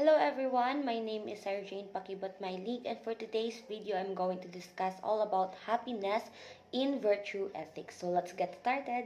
Hello everyone, my name is Sarah Jane Pakibot Mylig, and for today's video I'm going to discuss all about happiness in virtue ethics. So let's get started.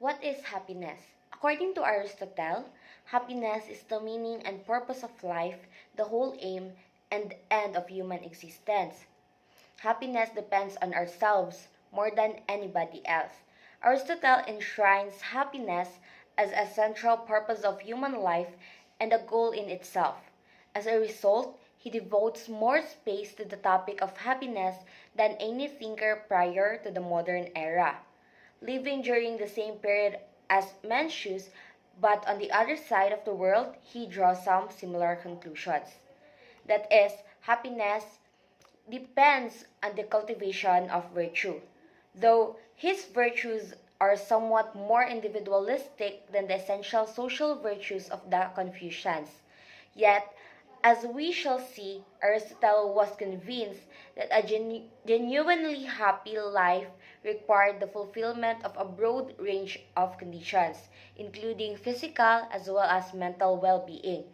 What is happiness? According to Aristotle, happiness is the meaning and purpose of life, the whole aim and end of human existence. Happiness depends on ourselves more than anybody else. Aristotle enshrines happiness as a central purpose of human life and a goal in itself. As a result, he devotes more space to the topic of happiness than any thinker prior to the modern era. Living during the same period as Mencius, but on the other side of the world, he draws some similar conclusions. That is, happiness depends on the cultivation of virtue, though his virtues are somewhat more individualistic than the essential social virtues of the Confucians. Yet, as we shall see, Aristotle was convinced that a genuinely happy life required the fulfillment of a broad range of conditions, including physical as well as mental well-being.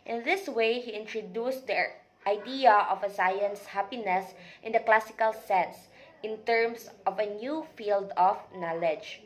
In this way, he introduced the idea of a science happiness in the classical sense, in terms of a new field of knowledge.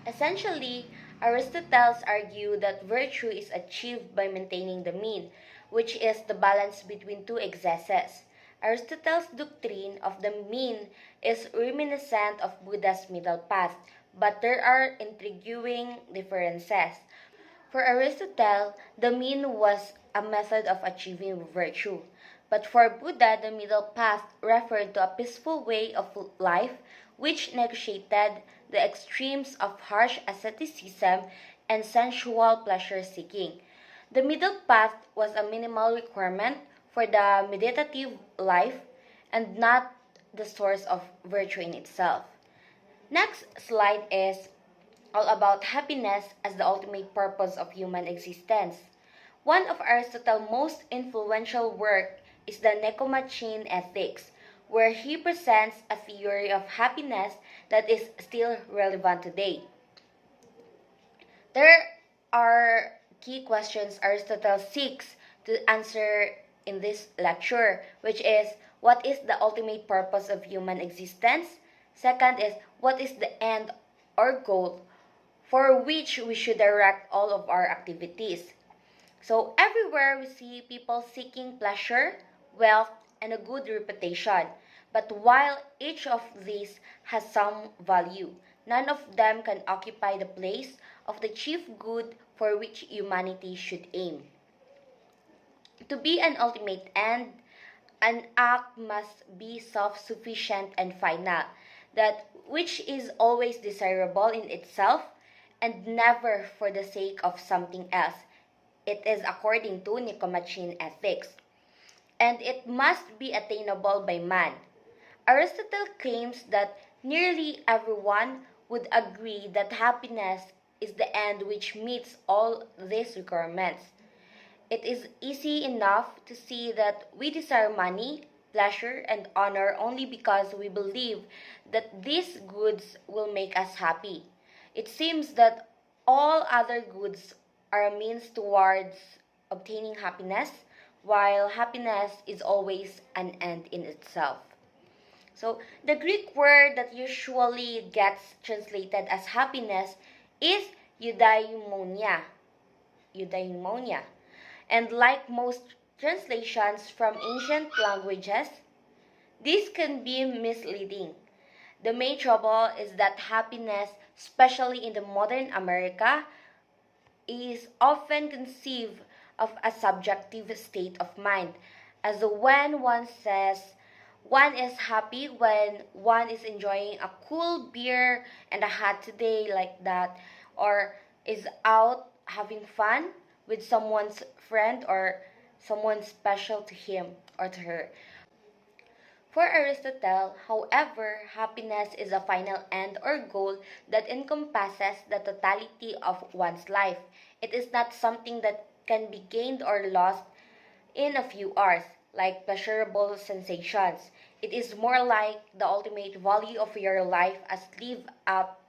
Essentially, Aristotle argued that virtue is achieved by maintaining the mean, which is the balance between two excesses. Aristotle's doctrine of the mean is reminiscent of Buddha's middle path, but there are intriguing differences. For Aristotle, the mean was a method of achieving virtue. But for Buddha, the middle path referred to a peaceful way of life which negotiated the extremes of harsh asceticism and sensual pleasure-seeking. The middle path was a minimal requirement for the meditative life and not the source of virtue in itself. Next slide is all about happiness as the ultimate purpose of human existence. One of Aristotle's most influential work is the Nicomachean Ethics, where he presents a theory of happiness that is still relevant today. There are key questions Aristotle seeks to answer in this lecture, which is, what is the ultimate purpose of human existence? Second is, what is the end or goal for which we should direct all of our activities? So everywhere we see people seeking pleasure, wealth, and a good reputation. But while each of these has some value, none of them can occupy the place of the chief good for which humanity should aim. To be an ultimate end, an act must be self-sufficient and final, that which is always desirable in itself and never for the sake of something else. It is according to Nicomachean Ethics, and it must be attainable by man. Aristotle claims that nearly everyone would agree that happiness is the end which meets all these requirements. It is easy enough to see that we desire money, pleasure, and honor only because we believe that these goods will make us happy. It seems that all other goods are a means towards obtaining happiness, while happiness is always an end in itself. So, the Greek word that usually gets translated as happiness is eudaimonia. Eudaimonia. And like most translations from ancient languages, this can be misleading. The main trouble is that happiness, especially in the modern America, is often conceived of a subjective state of mind, as when one says one is happy when one is enjoying a cool beer and a hot day like that, or is out having fun with someone's friend or someone special to him or to her. For Aristotle, however, happiness is a final end or goal that encompasses the totality of one's life. It is not something that can be gained or lost in a few hours, like pleasurable sensations. It is more like the ultimate value of your life as lived up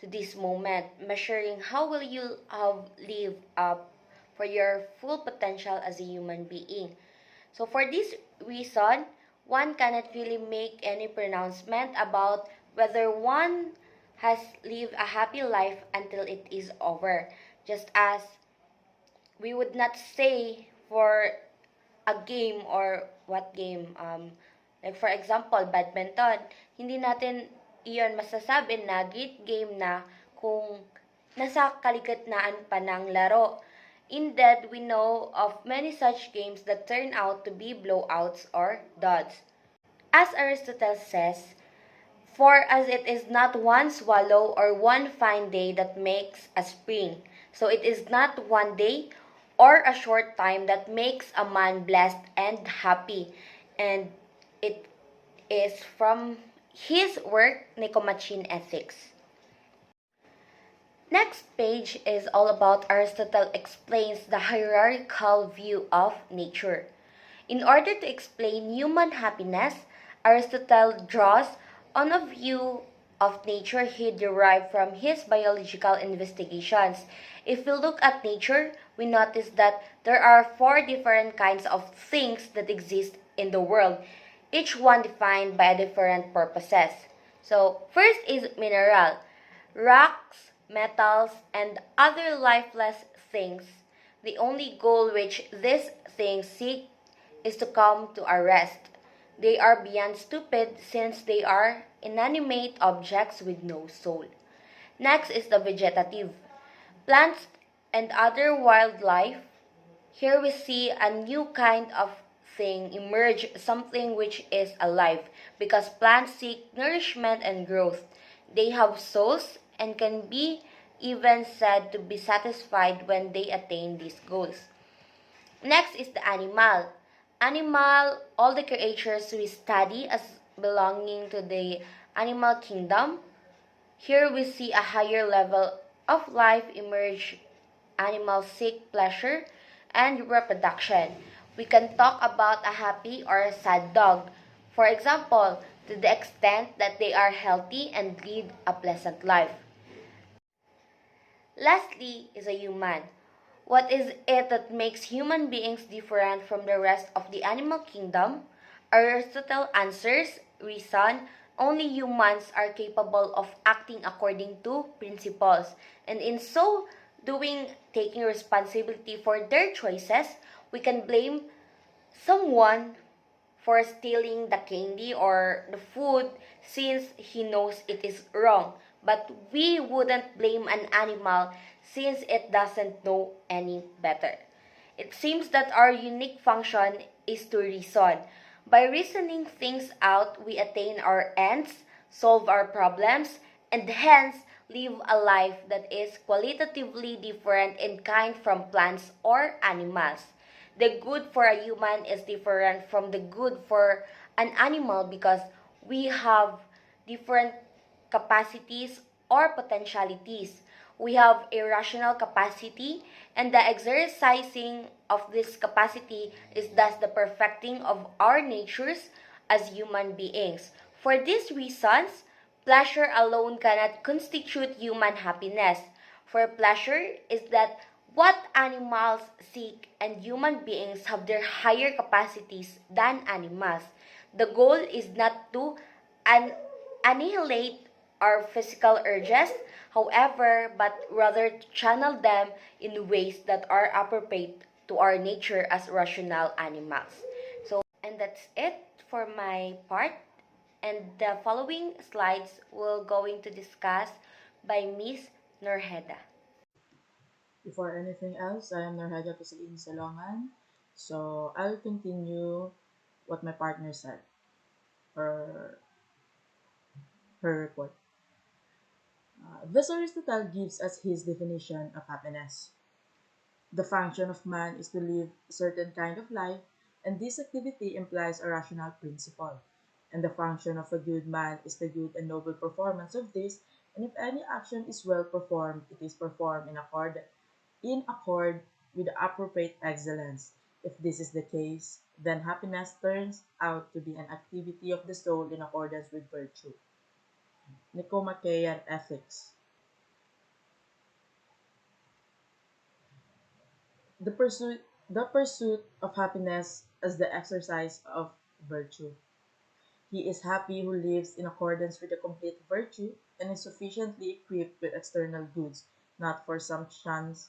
to this moment, measuring how will you have lived up for your full potential as a human being. So for this reason, one cannot really make any pronouncement about whether one has lived a happy life until it is over. Just as we would not say for a game or what game, like for example, badminton, hindi natin iyon masasabi na great game na kung nasa kaligitnaan pa ng laro. Instead, we know of many such games that turn out to be blowouts or duds. As Aristotle says, for as it is not one swallow or one fine day that makes a spring, so it is not one day or a short time that makes a man blessed and happy. And it is from his work, Nicomachean Ethics. Next page is all about Aristotle explains the hierarchical view of nature. In order to explain human happiness, Aristotle draws on a view of nature he derived from his biological investigations. If we look at nature, we notice that there are four different kinds of things that exist in the world, each one defined by different purposes. So, first is mineral, rocks, metals, and other lifeless things. The only goal which these things seek is to come to a rest. They are beyond stupid since they are inanimate objects with no soul. Next is the vegetative. Plants and other wildlife. Here we see a new kind of thing emerge, something which is alive, because plants seek nourishment and growth. They have souls and can be even said to be satisfied when they attain these goals. Next is the animal. Animal, all the creatures we study as belonging to the animal kingdom. Here we see a higher level of life emerge. Animals seek pleasure and reproduction. We can talk about a happy or a sad dog. For example, to the extent that they are healthy and lead a pleasant life. Lastly is a human. What is it that makes human beings different from the rest of the animal kingdom? Aristotle answers, reason, only humans are capable of acting according to principles, and in so doing, taking responsibility for their choices, we can blame someone for stealing the candy or the food since he knows it is wrong. But we wouldn't blame an animal since it doesn't know any better. It seems that our unique function is to reason. By reasoning things out, we attain our ends, solve our problems, and hence live a life that is qualitatively different in kind from plants or animals. The good for a human is different from the good for an animal because we have different capacities or potentialities. We have a rational capacity, and the exercising of this capacity is thus the perfecting of our natures as human beings. For these reasons, pleasure alone cannot constitute human happiness. For pleasure is that what animals seek, and human beings have their higher capacities than animals. The goal is not to annihilate our physical urges, however, but rather to channel them in ways that are appropriate to our nature as rational animals. So, and that's it for my part. And the following slides will going to discuss by Miss Norheda. Before anything else, I am Narhaja Pasalin Salongan. So I'll continue what my partner said or her report. Thus Aristotle gives us his definition of happiness. The function of man is to live a certain kind of life, and this activity implies a rational principle. And the function of a good man is the good and noble performance of this, and if any action is well performed, it is performed in accord with the appropriate excellence. If this is the case, then happiness turns out to be an activity of the soul in accordance with virtue. Nicomachean Ethics. The pursuit of happiness as the exercise of virtue. He is happy who lives in accordance with the complete virtue and is sufficiently equipped with external goods, not for some chance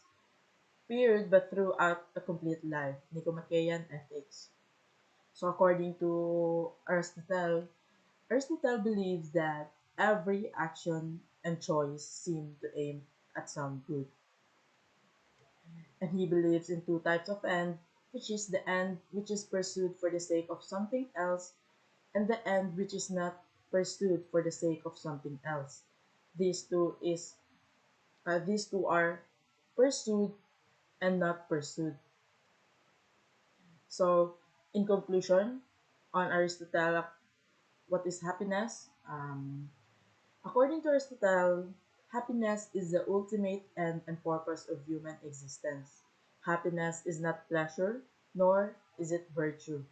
period but throughout a complete life. Nicomachean Ethics. So according to Aristotle believes that every action and choice seem to aim at some good. And he believes in two types of end, which is the end which is pursued for the sake of something else, and the end which is not pursued for the sake of something else. These two are pursued and not pursued. So, in conclusion, on Aristotle, what is happiness? According to Aristotle, happiness is the ultimate end and purpose of human existence. Happiness is not pleasure, nor is it virtue.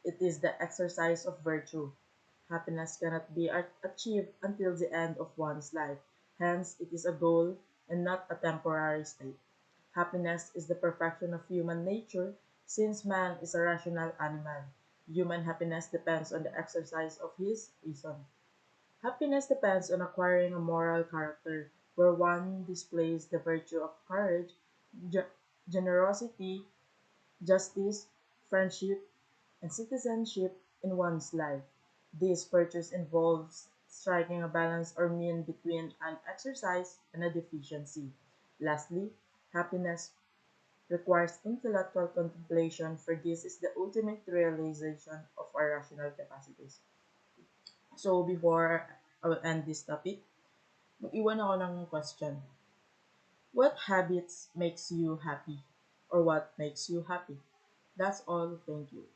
It is the exercise of virtue. Happiness cannot be achieved until the end of one's life. Hence, it is a goal and not a temporary state. Happiness is the perfection of human nature since man is a rational animal. Human happiness depends on the exercise of his reason. Happiness depends on acquiring a moral character where one displays the virtue of courage, ge- generosity, justice, friendship, and citizenship in one's life. These virtues involves striking a balance or mean between an exercise and a deficiency. Lastly, happiness requires intellectual contemplation, for this is the ultimate realization of our rational capacities. So before I will end this topic, mag-iwan ako ng question. What habits makes you happy? Or what makes you happy? That's all. Thank you.